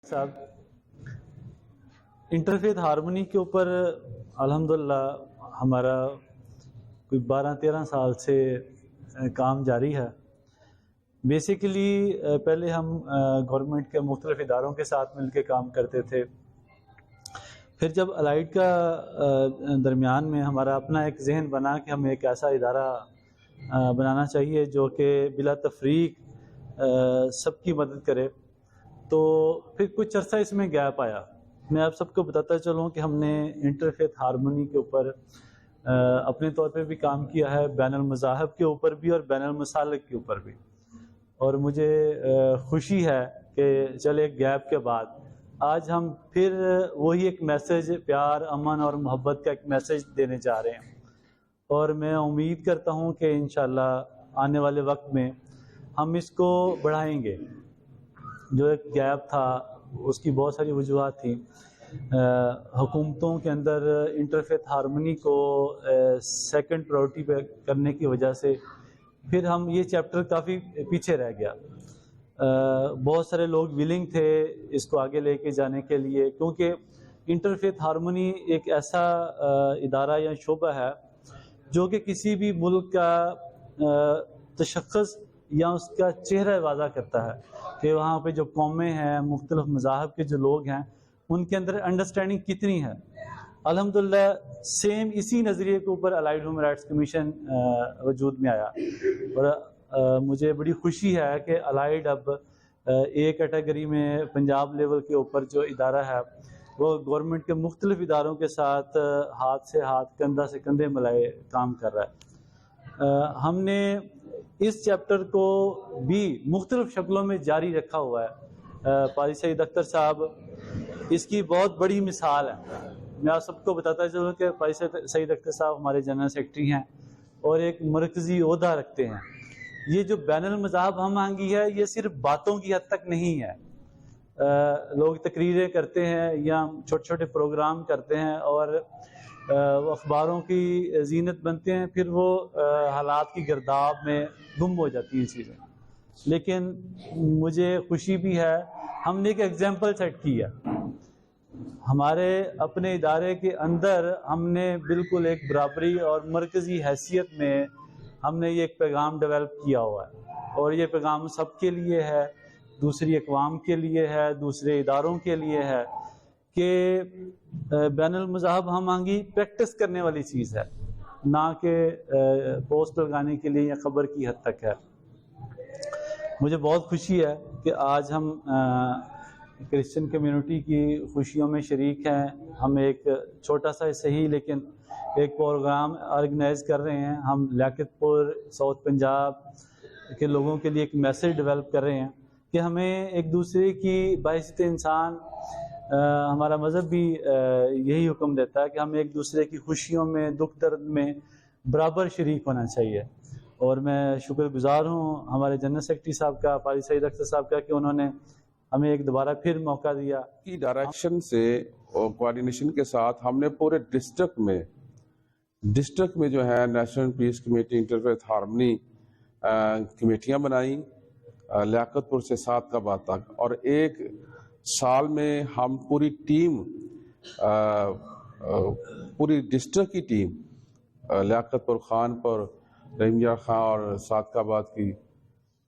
साहब, interfaith harmony के ऊपर अल्हम्दुलिल्लाह हमारा कोई 12-13 साल से काम जारी है। बेसिकली पहले हम गवर्नमेंट के मुख्तलिफ इदारों के साथ मिल के काम करते थे। फिर जब अलाइड का दरमियान में हमारा अपना एक जहन बना कि हमें एक ऐसा इदारा बनाना चाहिए जो कि बिला तफरीक सबकी मदद करे, तो फिर कुछ अर्सा इसमें गैप आया। मैं आप सबको बताता चलूँ कि हमने इंटरफेथ हारमोनी के ऊपर अपने तौर पे भी काम किया है, बैनुल मज़ाहब के ऊपर भी और बैनुल मसालिक के ऊपर भी। और मुझे खुशी है कि चल एक गैप के बाद आज हम फिर वही एक मैसेज, प्यार, अमन और मोहब्बत का एक मैसेज देने जा रहे हैं। और मैं उम्मीद करता हूँ कि इंशाल्लाह आने वाले वक्त में हम इसको बढ़ाएंगे। जो एक गैप था उसकी बहुत सारी वजूहात थी। हुकूमतों के अंदर इंटरफेथ हारमोनी को सेकंड प्रायोरिटी पे करने की वजह से फिर हम ये चैप्टर काफ़ी पीछे रह गया। बहुत सारे लोग विलिंग थे इसको आगे लेके जाने के लिए, क्योंकि इंटरफेथ हारमोनी एक ऐसा इदारा या शोबा है जो कि किसी भी मुल्क का तशख़्ख़ुस या उसका चेहरा वाज़ा करता है कि वहाँ पे जो कौमें हैं, मुख्तलिफ मज़ाहब के जो लोग हैं, उनके अंदर अंडरस्टैंडिंग कितनी है। अल्हम्दुलिल्लाह सेम इसी नज़रिए के ऊपर अलाइड ह्यूमन राइट्स कमीशन वजूद में आया। और मुझे बड़ी खुशी है कि अलाइड अब ए कैटेगरी में पंजाब लेवल के ऊपर जो इदारा है वो गवर्नमेंट के मुख्तलिफ इदारों के साथ हाथ से हाथ, कंधा से कंधे मिलाए काम कर रहा है। हमने इस चैप्टर को भी मुख्तलिफ शक्लों में जारी रखा हुआ है। पारी सईद अख्तर साहब इसकी बहुत बड़ी मिसाल है। मैं आप सबको बताता चलूँ कि पारी सईद अख्तर साहब हमारे जनरल सेक्रेटरी हैं और एक मरकज़ी ओहदा रखते हैं। ये जो बैनुल मज़ाहब हम आंगी है, ये सिर्फ बातों की हद तक नहीं है। लोग तकरीरें करते हैं या छोटे छोटे प्रोग्राम करते हैं और वो अखबारों की जीनत बनते हैं, फिर वो हालात की गिरदाब में गुम हो जाती हैं चीज़ें। लेकिन मुझे खुशी भी है, हमने एक एग्जाम्पल सेट की है। हमारे अपने इदारे के अंदर हमने बिल्कुल एक बराबरी और मरकज़ी हैसियत में हमने ये एक पैगाम डेवलप किया हुआ है। और ये पैगाम सबके लिए है, दूसरी अक़वाम के लिए है, दूसरे इदारों के लिए है कि बैनुल मज़ाहब हम आंगी प्रैक्टिस करने वाली चीज़ है, ना कि पोस्ट लगाने के लिए या खबर की हद तक है। मुझे बहुत खुशी है कि आज हम क्रिश्चियन कम्युनिटी की खुशियों में शरीक हैं। हम एक छोटा सा सही लेकिन एक प्रोग्राम ऑर्गेनाइज कर रहे हैं। हम लियाकतपुर साउथ पंजाब के लोगों के लिए एक मैसेज डेवलप कर रहे हैं कि हमें एक दूसरे की बाइज़्ज़त इंसान, हमारा मज़हब भी यही हुक्म देता है कि हमें एक दूसरे की खुशियों में, दुख दर्द में बराबर शरीक होना चाहिए। और मैं शुक्रगुजार हूँ हमारे जनरल सेक्रेटरी साहब का, पारी सईद अख्तर साहब का, कि उन्होंने हमें एक दोबारा फिर मौका दिया। की डायरेक्शन से और कोऑर्डिनेशन के साथ हमने पूरे डिस्ट्रिक्ट में जो है national peace committee, interfaith harmony कमेटियाँ बनाई लियाकतपुर से सादकाबाद तक। और एक साल में हम पूरी टीम, पूरी डिस्ट्रिक्ट की टीम, लियाकतपुर, खानपुर, रहीमयार खां और सादकाबाद की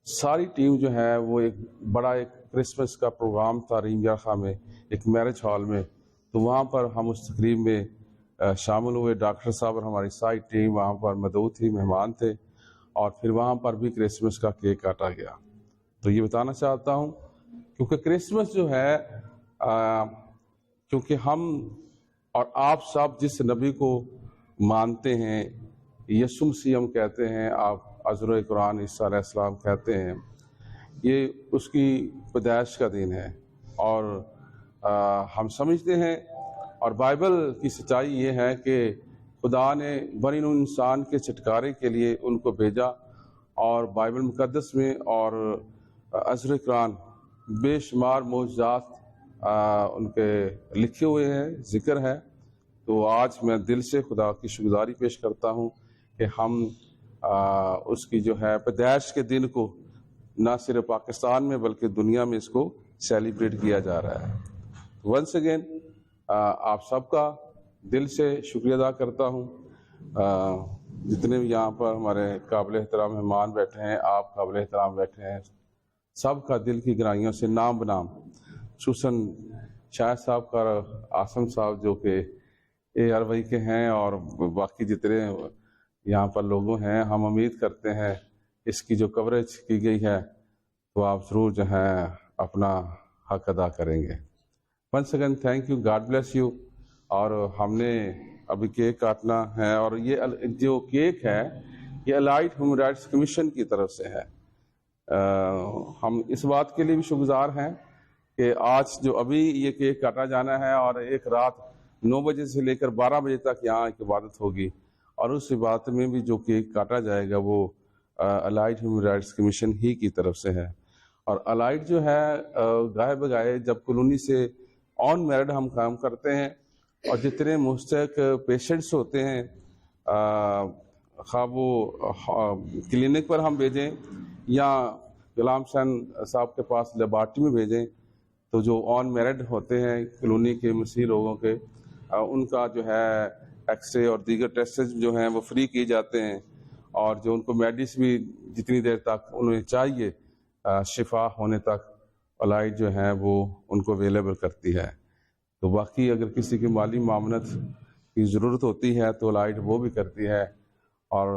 सारी टीम जो है वो एक बड़ा एक क्रिसमस का प्रोग्राम था रहीमयार खां में, एक मैरिज हॉल में। तो वहाँ पर हम उस तकरीब में शामिल हुए। डॉक्टर साहब और हमारी सारी टीम वहाँ पर मौजूद थी, मेहमान थे। और फिर वहाँ पर भी क्रिसमस का केक काटा गया। तो ये बताना चाहता हूँ क्योंकि क्रिसमस जो है क्योंकि हम और आप सब जिस नबी को मानते हैं, यसु मसीह हम कहते हैं, आप अज़र कुरान ईसा अलैहिस्सलाम कहते हैं, ये उसकी पैदाइश का दिन है। और हम समझते हैं और बाइबल की सच्चाई ये है कि खुदा ने बनी नूह इंसान के छुटकारे के लिए उनको भेजा। और बाइबल मुकद्दस में और अज़र कुरान बेशुमार मौजूदात उनके लिखे हुए हैं, ज़िक्र है। तो आज मैं दिल से खुदा की शुक्रगुजारी पेश करता हूँ कि हम उसकी जो है पैदाइश के दिन को न सिर्फ पाकिस्तान में बल्कि दुनिया में इसको सेलिब्रेट किया जा रहा है। वंस अगेन आप सबका दिल से शुक्रिया अदा करता हूँ। जितने भी यहाँ पर हमारे काबिल एहतराम मेहमान बैठे हैं, आप काबिल एहतराम बैठे हैं, सबका दिल की गहराइयों से नाम बनाम खुसूसन शाहिद साहब का, आसम साहब जो कि ARY के हैं, और बाकी जितने यहाँ पर लोगों हैं, हम उम्मीद करते हैं इसकी जो कवरेज की गई है तो आप ज़रूर जो है अपना हक अदा करेंगे। Once again thank you, God bless you. और हमने अभी केक काटना है, और ये जो केक है ये अलाइड ह्यूमन राइट्स कमीशन की तरफ से है। हम इस बात के लिए भी शुक्रगुजार हैं कि आज जो अभी ये केक काटा जाना है, और एक रात 9 बजे से लेकर 12 बजे तक यहाँ एक इबादत होगी, और उस इबादत में भी जो केक काटा जाएगा वो अलाइड ह्यूमन राइट्स कमीशन ही की तरफ से है। और अलाइड जो है गाहे बगाए जब कॉलोनी से ऑन मेरिट हम काम करते हैं, और जितने मुस्तक पेशेंट्स होते हैं, खा वो क्लिनिक पर हम भेजें या गुलाम हुसैन साहब के पास लेबॉर्ट्री में भेजें, तो जो ऑन मेरिट होते हैं कॉलोनी के मसीह लोगों के, उनका जो है एक्सरे और दीगर टेस्ट जो हैं वो फ्री किए जाते हैं, और जो उनको मेडिसिन भी जितनी देर तक उन्हें चाहिए शिफा होने तक अलाइड जो है वो उनको अवेलेबल करती है। तो बाकी अगर किसी की माली मामनत की ज़रूरत होती है तो अलाइड वो भी करती है। और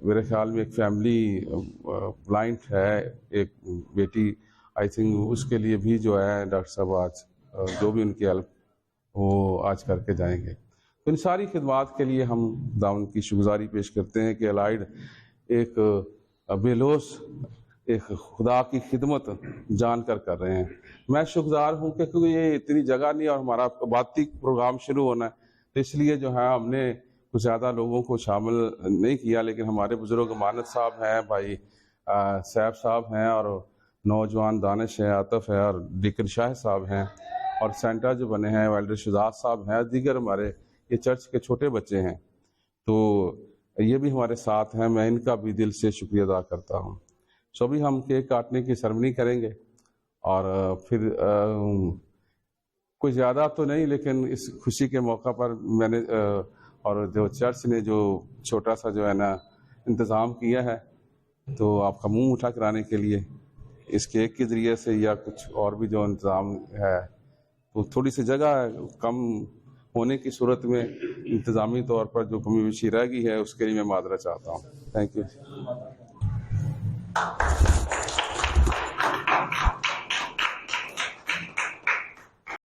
मेरे ख्याल में एक फैमिली ब्लाइंड है, एक बेटी, आई थिंक उसके लिए भी जो है डॉक्टर साहब आज जो भी उनकी हेल्प वो आज करके जाएंगे। तो इन सारी खिदमात के लिए हम दावन की शुक्रगुजारी पेश करते हैं कि अलाइड एक बेलोस एक खुदा की खिदमत जानकर कर रहे हैं। मैं शुक्रगुजार हूँ कि क्योंकि ये इतनी जगह नहीं और हमारा बाती प्रोग्राम शुरू होना है, तो इसलिए जो है हमने कुछ ज़्यादा लोगों को शामिल नहीं किया, लेकिन हमारे बुजुर्ग मानत साहब हैं, भाई सैफ साहब हैं, और नौजवान दानिश है, आतफ है, और डिकन शाह साहब हैं, और सेंटर जो बने हैं वाइल्डर शुजात साहब हैं, दीगर हमारे ये चर्च के छोटे बच्चे हैं, तो ये भी हमारे साथ हैं। मैं इनका भी दिल से शुक्रिया अदा करता हूँ। सो अभी हम केक काटने की सेरेमनी करेंगे, और फिर कोई ज़्यादा तो नहीं, लेकिन इस खुशी के मौका पर मैंने और जो चर्च ने जो छोटा सा जो है ना इंतज़ाम किया है, तो आपका मुंह मीठा कराने के लिए इस केक के ज़रिए से या कुछ और भी जो इंतज़ाम है, तो थोड़ी सी जगह कम होने की सूरत में इंतज़ामी तौर पर जो कमी पेशी रह गई है उसके लिए मैं माजरा चाहता हूँ। Thank you.